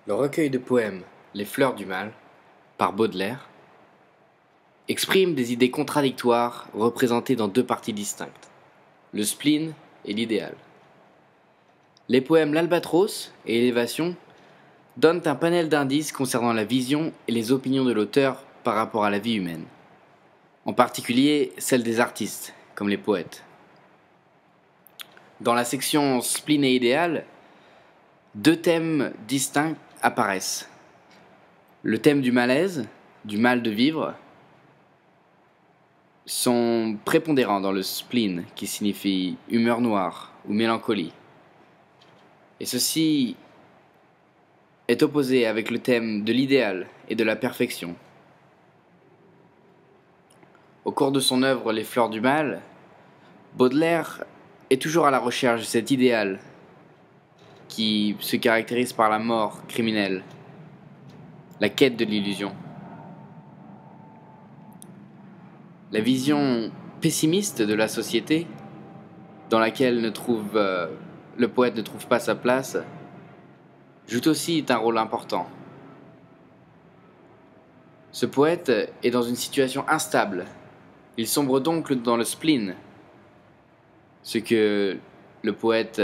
Le recueil de poèmes Les Fleurs du Mal, par Baudelaire, exprime des idées contradictoires représentées dans deux parties distinctes, le spleen et l'idéal. Les poèmes L'Albatros et Élévation donnent un panel d'indices concernant la vision et les opinions de l'auteur par rapport à la vie humaine, en particulier celle des artistes, comme les poètes. Dans la section Spleen et Idéal, deux thèmes distincts apparaissent. Le thème du malaise, du mal de vivre, sont prépondérants dans le spleen, qui signifie humeur noire ou mélancolie. Et ceci est opposé avec le thème de l'idéal et de la perfection. Au cours de son œuvre Les Fleurs du Mal, Baudelaire est toujours à la recherche de cet idéal qui se caractérise par la mort criminelle, la quête de l'illusion. La vision pessimiste de la société, dans laquelle le poète ne trouve pas sa place, joue aussi un rôle important. Ce poète est dans une situation instable. Il sombre donc dans le spleen, ce que le poète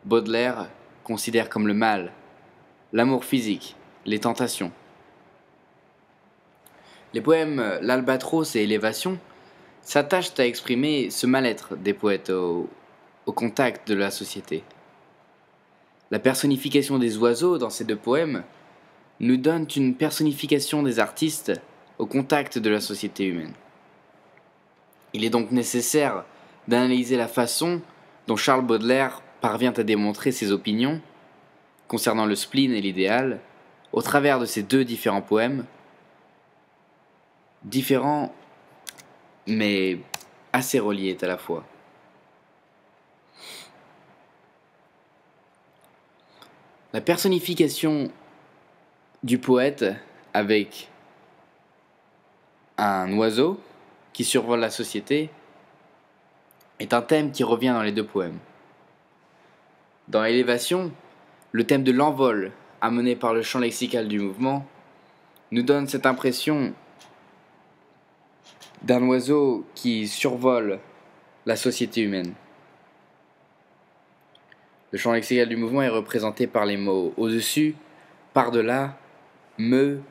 Baudelaire considère comme le mal, l'amour physique, les tentations. Les poèmes L'Albatros et Élévation s'attachent à exprimer ce mal-être des poètes au contact de la société. La personnification des oiseaux dans ces deux poèmes nous donne une personnification des artistes au contact de la société humaine. Il est donc nécessaire d'analyser la façon dont Charles Baudelaire parvient à démontrer ses opinions concernant le spleen et l'idéal au travers de ces deux différents poèmes, différents mais assez reliés à la fois. La personnification du poète avec un oiseau qui survole la société est un thème qui revient dans les deux poèmes. Dans Élévation, le thème de l'envol, amené par le champ lexical du mouvement, nous donne cette impression d'un oiseau qui survole la société humaine. Le champ lexical du mouvement est représenté par les mots au-dessus, par-delà, me,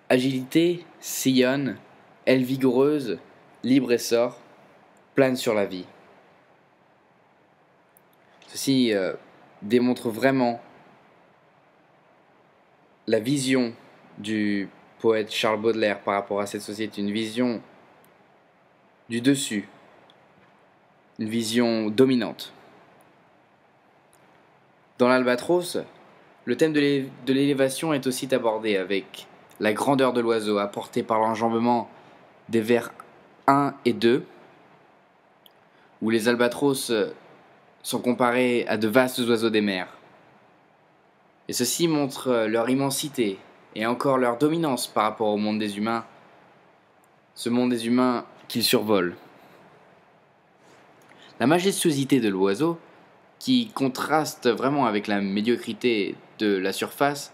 agilité, sillonne, aile vigoureuse, libre essor, plane sur la vie. Ceci démontre vraiment la vision du poète Charles Baudelaire par rapport à cette société, une vision du dessus, une vision dominante. Dans l'Albatros, le thème de l'élévation est aussi abordé avec la grandeur de l'oiseau apportée par l'enjambement des vers 1 et 2, où les albatros sont comparés à de vastes oiseaux des mers. Et ceci montre leur immensité et encore leur dominance par rapport au monde des humains, ce monde des humains qu'ils survolent. La majestuosité de l'oiseau, qui contraste vraiment avec la médiocrité de la surface,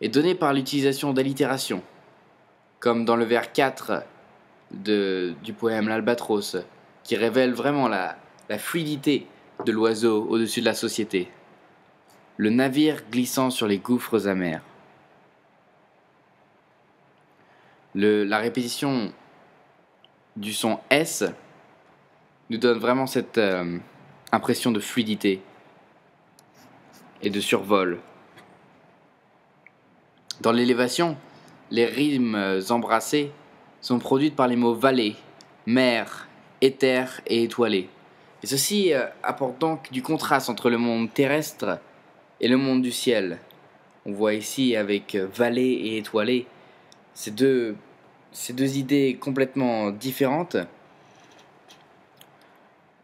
est donnée par l'utilisation d'allitérations, comme dans le vers 4 du poème L'Albatros, qui révèle vraiment la fluidité de l'oiseau au-dessus de la société. Le navire glissant sur les gouffres amers. La répétition du son S nous donne vraiment cette impression de fluidité et de survol. Dans l'élévation, les rimes embrassées sont produites par les mots vallée, mer, éther et étoilé. Et ceci apporte donc du contraste entre le monde terrestre et le monde du ciel. On voit ici avec vallée et étoilé ces deux idées complètement différentes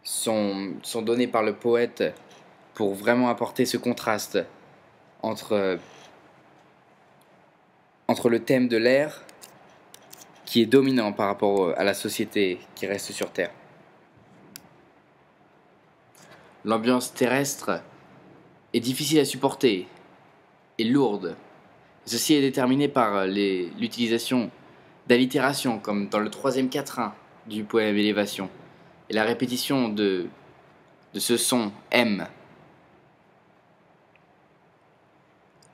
sont données par le poète pour vraiment apporter ce contraste entre le thème de l'air qui est dominant par rapport à la société qui reste sur Terre. L'ambiance terrestre est difficile à supporter et lourde. Ceci est déterminé par l'utilisation d'allitération, comme dans le troisième quatrain du poème Élévation, et la répétition de ce son M.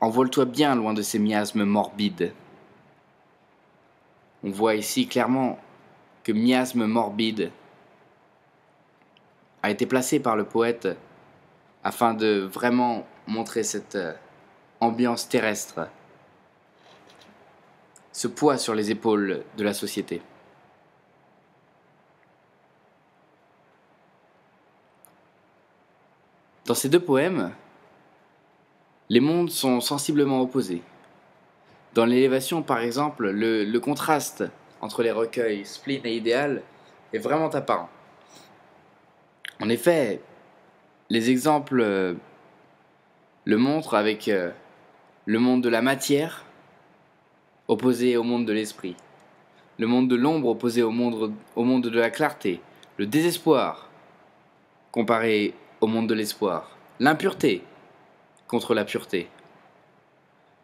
Envole-toi bien loin de ces miasmes morbides. On voit ici clairement que miasme morbide a été placé par le poète afin de vraiment montrer cette ambiance terrestre, ce poids sur les épaules de la société. Dans ces deux poèmes, les mondes sont sensiblement opposés. Dans l'élévation, par exemple, le contraste entre les recueils Spleen et Idéal est vraiment apparent. En effet, les exemples le montrent avec le monde de la matière opposé au monde de l'esprit, le monde de l'ombre opposé au monde de la clarté, le désespoir comparé au monde de l'espoir, l'impureté contre la pureté.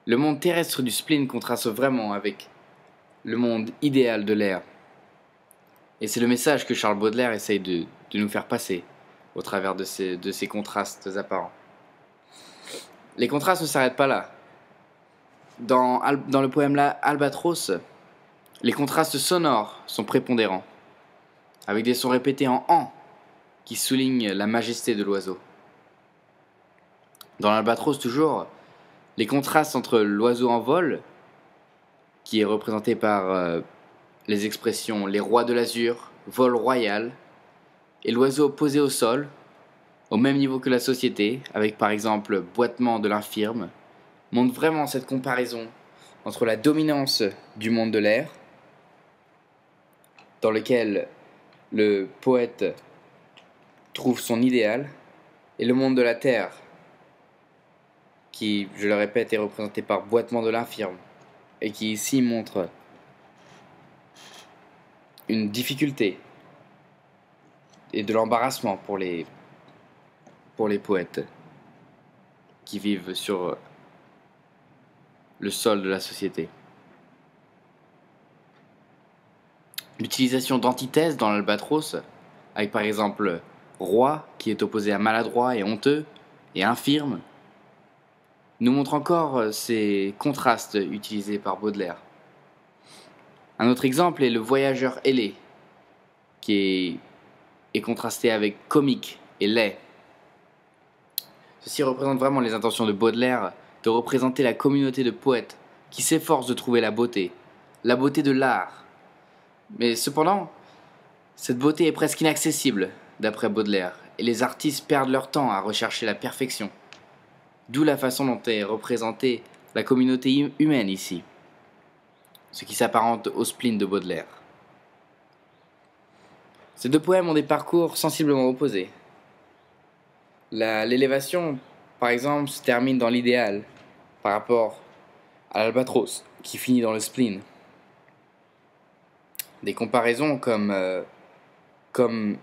Le monde terrestre du spleen contraste vraiment avec le monde idéal de l'air. Et c'est le message que Charles Baudelaire essaye de nous faire passer au travers de ces contrastes apparents. Les contrastes ne s'arrêtent pas là. Dans le poème là, Albatros, les contrastes sonores sont prépondérants, avec des sons répétés en an qui soulignent la majesté de l'oiseau. Dans l'Albatros toujours, les contrastes entre l'oiseau en vol, qui est représenté par les expressions les rois de l'azur, vol royal, et l'oiseau posé au sol, au même niveau que la société, avec par exemple boitement de l'infirme, montre vraiment cette comparaison entre la dominance du monde de l'air, dans lequel le poète trouve son idéal, et le monde de la terre, qui, je le répète, est représenté par boitement de l'infirme, et qui ici montre une difficulté et de l'embarrassement pour les poètes qui vivent sur le sol de la société. L'utilisation d'antithèses dans l'Albatros, avec par exemple roi qui est opposé à maladroit et honteux et infirme, nous montre encore ces contrastes utilisés par Baudelaire. Un autre exemple est le voyageur ailé, qui est contrasté avec comique et laid. Ceci représente vraiment les intentions de Baudelaire de représenter la communauté de poètes qui s'efforcent de trouver la beauté de l'art. Mais cependant, cette beauté est presque inaccessible, d'après Baudelaire, et les artistes perdent leur temps à rechercher la perfection. D'où la façon dont est représentée la communauté humaine ici, ce qui s'apparente au spleen de Baudelaire. Ces deux poèmes ont des parcours sensiblement opposés. L'élévation, par exemple, se termine dans l'idéal, par rapport à l'Albatros, qui finit dans le spleen. Des comparaisons comme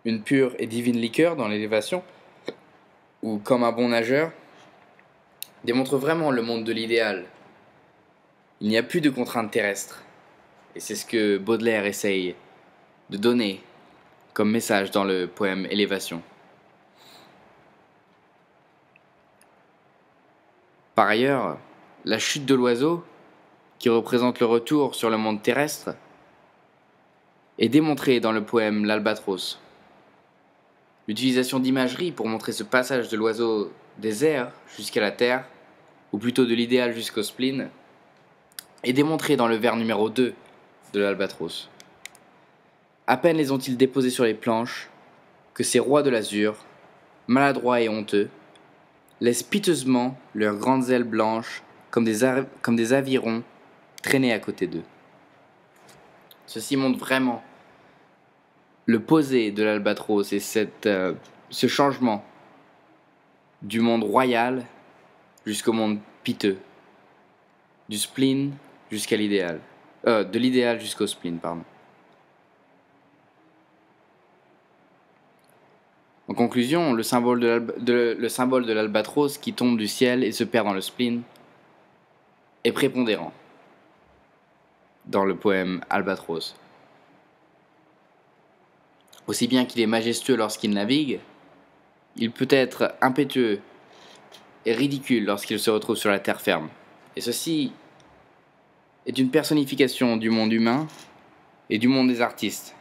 une pure et divine liqueur dans l'élévation, ou comme un bon nageur, démontrent vraiment le monde de l'idéal. Il n'y a plus de contraintes terrestres. Et c'est ce que Baudelaire essaye de donner comme message dans le poème Élévation. Par ailleurs, la chute de l'oiseau, qui représente le retour sur le monde terrestre, est démontrée dans le poème L'Albatros. L'utilisation d'imagerie pour montrer ce passage de l'oiseau des airs jusqu'à la terre, ou plutôt de l'idéal jusqu'au spleen, est démontrée dans le vers numéro 2 de l'Albatros. À peine les ont-ils déposés sur les planches que ces rois de l'azur, maladroits et honteux, laissent piteusement leurs grandes ailes blanches comme des avirons traîner à côté d'eux. Ceci montre vraiment le posé de l'Albatros et ce changement du monde royal jusqu'au monde piteux, du spleen jusqu'à l'idéal, de l'idéal jusqu'au spleen, pardon. En conclusion, le symbole de l'albatros qui tombe du ciel et se perd dans le spleen est prépondérant dans le poème Albatros. Aussi bien qu'il est majestueux lorsqu'il navigue, il peut être impétueux et ridicule lorsqu'il se retrouve sur la terre ferme. Et ceci est une personnification du monde humain et du monde des artistes,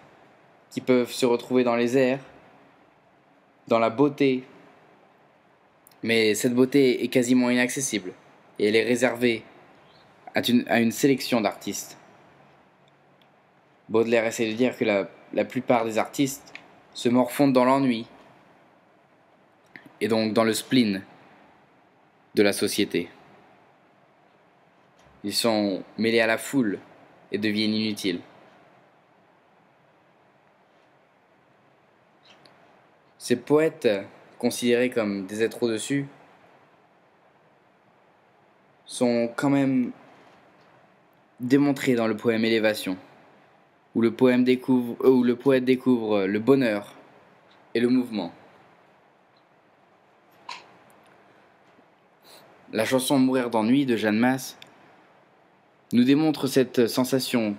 qui peuvent se retrouver dans les airs, dans la beauté, mais cette beauté est quasiment inaccessible, et elle est réservée à une sélection d'artistes. Baudelaire essaie de dire que la plupart des artistes se morfondent dans l'ennui, et donc dans le spleen de la société. Ils sont mêlés à la foule et deviennent inutiles. Ces poètes, considérés comme des êtres au-dessus, sont quand même démontrés dans le poème Élévation, où le poète découvre le bonheur et le mouvement. La chanson Mourir d'ennui de Jeanne Masse nous démontre cette sensation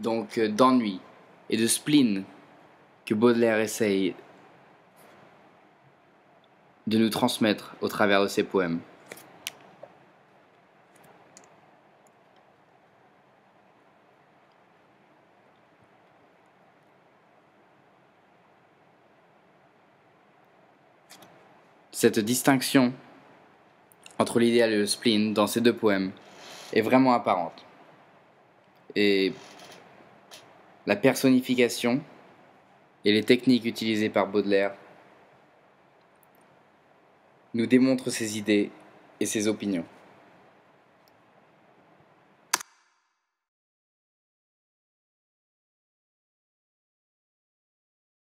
donc d'ennui et de spleen que Baudelaire essaye de nous transmettre au travers de ses poèmes. Cette distinction entre l'idéal et le spleen dans ces deux poèmes est vraiment apparente. Et la personnification et les techniques utilisées par Baudelaire nous démontrent ses idées et ses opinions.